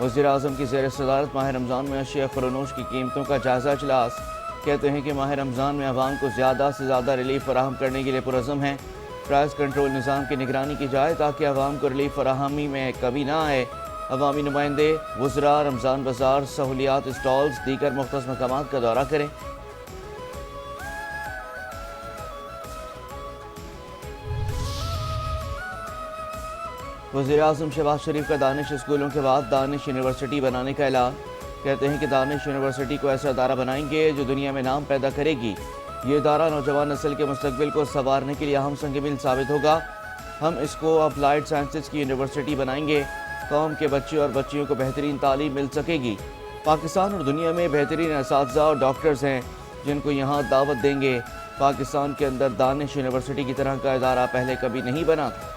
وزیر اعظم کی زیر صدارت ماہ رمضان میں اشیاء خورنوش کی قیمتوں کا جائزہ اجلاس۔ کہتے ہیں کہ ماہ رمضان میں عوام کو زیادہ سے زیادہ ریلیف فراہم کرنے کے لیے پرعزم ہیں۔ پرائز کنٹرول نظام کی نگرانی کی جائے تاکہ عوام کو ریلیف فراہمی میں کمی نہ آئے۔ عوامی نمائندے وزراء رمضان بازار، سہولیات اسٹالز، دیگر مختص مقامات کا دورہ کریں۔ وزیر اعظم شہباز شریف کا دانش اسکولوں کے بعد دانش یونیورسٹی بنانے کا اعلان۔ کہتے ہیں کہ دانش یونیورسٹی کو ایسا ادارہ بنائیں گے جو دنیا میں نام پیدا کرے گی۔ یہ ادارہ نوجوان نسل کے مستقبل کو سنوارنے کے لیے اہم سنگ میل ثابت ہوگا۔ ہم اس کو اپلائیڈ سائنسز کی یونیورسٹی بنائیں گے۔ قوم کے بچے اور بچیوں کو بہترین تعلیم مل سکے گی۔ پاکستان اور دنیا میں بہترین اساتذہ اور ڈاکٹرز ہیں جن کو یہاں دعوت دیں گے۔ پاکستان کے اندر دانش یونیورسٹی کی طرح کا ادارہ پہلے کبھی نہیں بنا تھا۔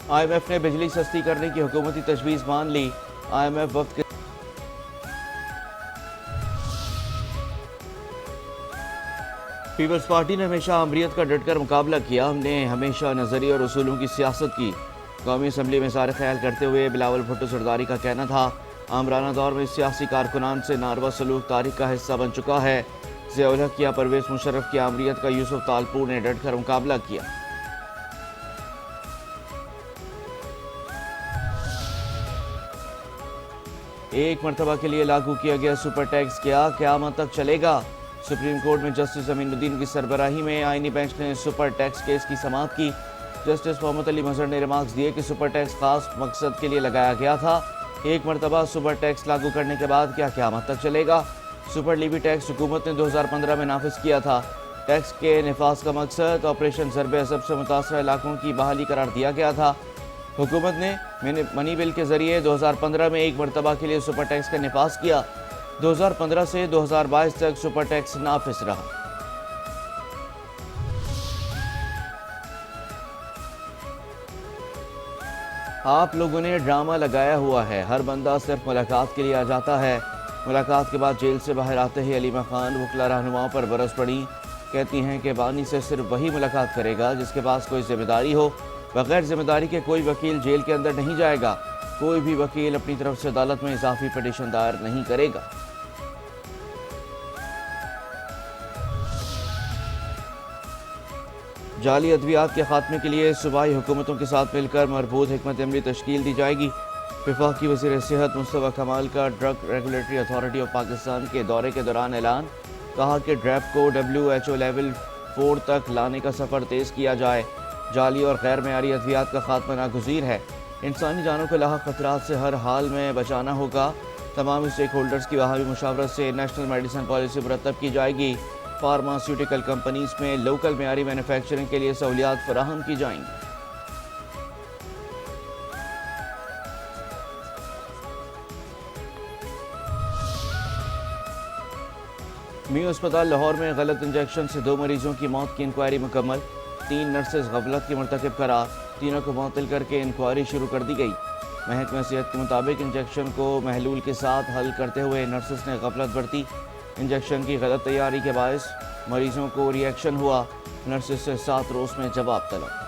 آئی ایم ایف نے بجلی سستی کرنے کی حکومتی تجویز مان لی۔ آئی ایم ایف وفد کے پیپلز پارٹی نے ہمیشہ آمریت کا ڈٹ کر مقابلہ کیا۔ ہم نے ہمیشہ نظریے اور اصولوں کی سیاست کی۔ قومی اسمبلی میں اظہار خیال کرتے ہوئے بلاول بھٹو زرداری کا کہنا تھا، آمرانہ دور میں سیاسی کارکنان سے ناروا سلوک تاریخ کا حصہ بن چکا ہے۔ ضیاء الحق یا پرویز مشرف کی آمریت کا یوسف تالپور نے ڈٹ کر مقابلہ کیا۔ ایک مرتبہ کے لیے لاگو کیا گیا سپر ٹیکس کیا قیامت تک چلے گا؟ سپریم کورٹ میں جسٹس امین الدین کی سربراہی میں آئینی بینچ نے سپر ٹیکس کیس کی سماعت کی۔ جسٹس محمد علی مظہر نے ریمارکس دیے کہ سپر ٹیکس خاص مقصد کے لیے لگایا گیا تھا۔ ایک مرتبہ سپر ٹیکس لاگو کرنے کے بعد کیا قیامت تک چلے گا؟ سپر لیوی ٹیکس حکومت نے 2015 میں نافذ کیا تھا۔ ٹیکس کے نفاذ کا مقصد آپریشن ضرب عصب سے متاثرہ علاقوں کی بحالی قرار دیا گیا تھا۔ حکومت نے منی بل کے ذریعے 2015 میں ایک مرتبہ کے لیے سپر ٹیکس کا نفاذ کیا۔ 2015 سے 2022 تک سپر ٹیکس نافذ رہا۔ آپ لوگوں نے ڈرامہ لگایا ہوا ہے، ہر بندہ صرف ملاقات کے لیے آ جاتا ہے۔ ملاقات کے بعد جیل سے باہر آتے ہی علیمہ خان وکلا رہنماؤں پر برس پڑی۔ کہتی ہیں کہ بانی سے صرف وہی ملاقات کرے گا جس کے پاس کوئی ذمہ داری ہو۔ بغیر ذمہ داری کے کوئی وکیل جیل کے اندر نہیں جائے گا۔ کوئی بھی وکیل اپنی طرف سے عدالت میں اضافی پٹیشن دائر نہیں کرے گا۔ جعلی ادویات کے خاتمے کے لیے صوبائی حکومتوں کے ساتھ مل کر مربوط حکمت عملی تشکیل دی جائے گی۔ وفاقی وزیر صحت مصطفیٰ کمال کا drug regulatory authority of Pakistan کے دورے کے دوران اعلان۔ کہا کہ ڈریپ کو WHO لیول 4 تک لانے کا سفر تیز کیا جائے۔ جعلی اور غیر معیاری ادویات کا خاتمہ ناگزیر ہے۔ انسانی جانوں کو لاحق خطرات سے ہر حال میں بچانا ہوگا۔ تمام اسٹیک ہولڈرز کی باہمی مشاورت سے نیشنل میڈیسن پالیسی مرتب کی جائے گی۔ فارماسیوٹیکل کمپنیز میں لوکل معیاری مینوفیکچرنگ کے لیے سہولیات فراہم کی جائیں گی۔ میو اسپتال لاہور میں غلط انجیکشن سے 2 مریضوں کی موت کی انکوائری مکمل۔ 3 نرسز غفلت کی مرتکب قرار، تینوں کو معطل کر کے انکوائری شروع کر دی گئی۔ محکمہ صحت کے مطابق انجیکشن کو محلول کے ساتھ حل کرتے ہوئے نرسز نے غفلت برتی۔ انجیکشن کی غلط تیاری کے باعث مریضوں کو ری ایکشن ہوا۔ نرسز سے 7 روز میں جواب طلب۔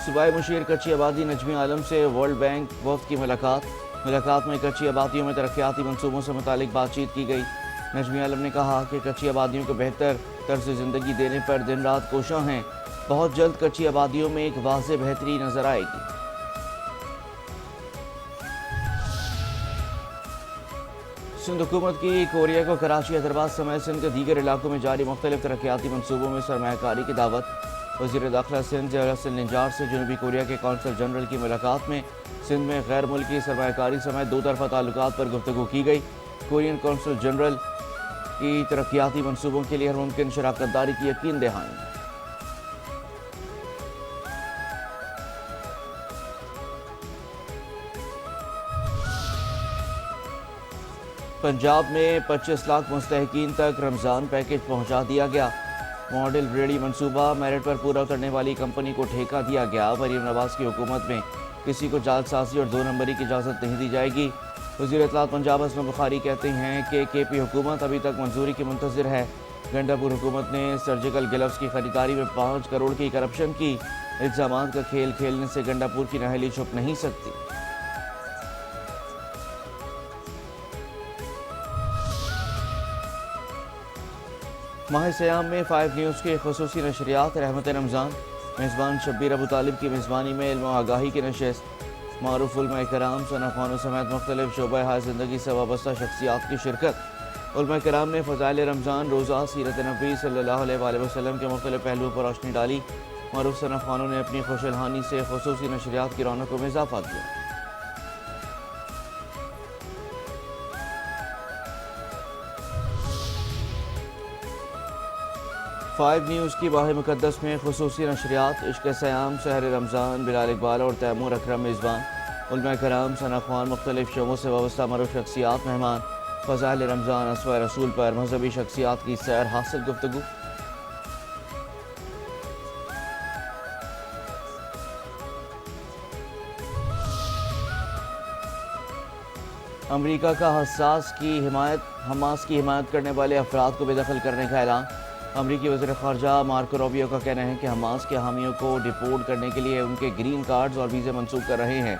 صوبائی مشیر کچی آبادی نجمی عالم سے ورلڈ بینک وفد کی ملاقات میں کچی آبادیوں میں ترقیاتی منصوبوں سے متعلق بات چیت کی گئی۔ نجمی عالم نے کہا کہ کچی آبادیوں کو بہتر طرز زندگی دینے پر دن رات کوشاں ہیں۔ بہت جلد کچی آبادیوں میں ایک واضح بہتری نظر آئے گی۔ سندھ حکومت کی کوریا کو کراچی حیدرآباد سمیت سندھ کے دیگر علاقوں میں جاری مختلف ترقیاتی منصوبوں میں سرمایہ کاری کی دعوت۔ وزیر داخلہ سندھ ضیاء الحسن نجار سے جنوبی کوریا کے قونصل جنرل کی ملاقات میں سندھ میں غیر ملکی سرمایہ کاری سمیت 2 طرفہ تعلقات پر گفتگو کی گئی۔ کورین قونصل جنرل کی ترقیاتی منصوبوں کے لیے ہر ممکن شراکت داری کی یقین دہانی۔ پنجاب میں 25 لاکھ مستحقین تک رمضان پیکج پہنچا دیا گیا۔ ماڈل ریڑھی منصوبہ میرٹ پر پورا اترنے والی کمپنی کو ٹھیکہ دیا گیا۔ مریم نواز کی حکومت میں کسی کو جعل سازی اور 2 نمبری کی اجازت نہیں دی جائے گی۔ وزیر اطلاعات پنجاب اسلم بخاری کہتے ہیں کہ کے پی حکومت ابھی تک منظوری کی منتظر ہے۔ گنڈا پور حکومت نے سرجیکل گلوز کی خریداری میں 5 کروڑ کی کرپشن کی الزامات کا کھیل کھیلنے سے گنڈا پور کی نااہلی چھپ نہیں سکتی۔ ماہ سیام میں 5 نیوز کے خصوصی نشریات رحمت رمضان، میزبان شبیر ابو طالب کی میزبانی میں علم و آگاہی کی نشست، معروف علماء کرام، ثنا خوانوں سمیت مختلف شعبہ حیات زندگی سے وابستہ شخصیات کی شرکت۔ علماء کرام نے فضائل رمضان روزہ سیرت نبی صلی اللہ علیہ وآلہ وسلم کے مختلف پہلوؤں پر روشنی ڈالی۔ معروف ثنا خوانوں نے اپنی خوش الحانی سے خصوصی نشریات کی رونقوں میں اضافہ کیا۔ 5 نیوز کی ماہ مقدس میں خصوصی نشریات، عشق سیام، سحر رمضان، بلال اقبال اور تیمور اکرم میزبان، علماء کرام، ثنا خوان، مختلف شعبوں سے وابستہ معروف شخصیات مہمان، فضائل رمضان، اسوہ رسول پر مذہبی شخصیات کی سیر حاصل گفتگو۔ امریکہ کا حماس کی حمایت کرنے والے افراد کو بے دخل کرنے کا اعلان۔ امریکی وزیر خارجہ مارکو روبیو کا کہنا ہے کہ حماس کے حامیوں کو ڈیپورٹ کرنے کے لیے ان کے گرین کارڈز اور ویزے منسوخ کر رہے ہیں۔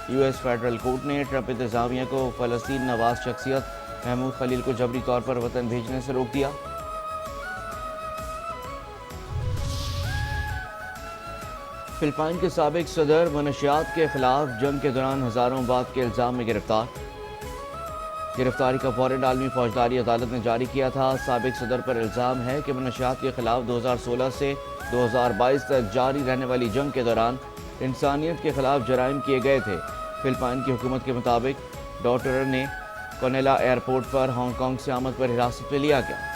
یو ایس فیڈرل کورٹ نے ٹرمپ انتظامیہ کو فلسطین نواز شخصیت محمود خلیل کو جبری طور پر وطن بھیجنے سے روک دیا۔ فلپائن کے سابق صدر منشیات کے خلاف جنگ کے دوران ہزاروں بات کے الزام میں گرفتاری کا وارنٹ عالمی فوجداری عدالت نے جاری کیا تھا۔ سابق صدر پر الزام ہے کہ منشیات کے خلاف 2016 سے 2022 تک جاری رہنے والی جنگ کے دوران انسانیت کے خلاف جرائم کیے گئے تھے۔ فلپائن کی حکومت کے مطابق ڈاٹر نے کونیلا ایئرپورٹ پر ہانگ کانگ سے آمد پر حراست میں لیا گیا۔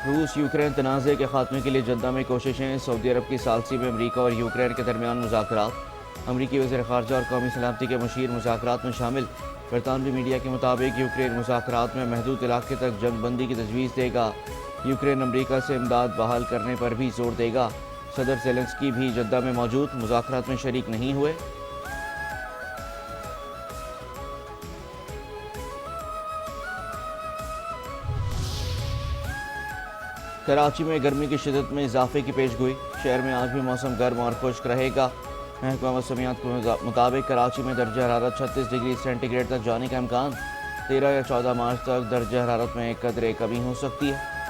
روس یوکرین تنازع کے خاتمے کے لیے جدہ میں کوششیں، سعودی عرب کی ثالثی میں امریکہ اور یوکرین کے درمیان مذاکرات، امریکی وزیر خارجہ اور قومی سلامتی کے مشیر مذاکرات میں شامل۔ برطانوی میڈیا کے مطابق یوکرین مذاکرات میں محدود علاقے تک جنگ بندی کی تجویز دے گا۔ یوکرین امریکہ سے امداد بحال کرنے پر بھی زور دے گا۔ صدر زیلنسکی بھی جدہ میں موجود، مذاکرات میں شریک نہیں ہوئے۔ کراچی میں گرمی کی شدت میں اضافے کی پیش گوئی، شہر میں آج بھی موسم گرم اور خشک رہے گا۔ محکمہ موسمیات کے مطابق کراچی میں درجہ حرارت 36 ڈگری سینٹی گریڈ تک جانے کا امکان، 13 یا 14 مارچ تک درجہ حرارت میں قدرے کمی ہو سکتی ہے۔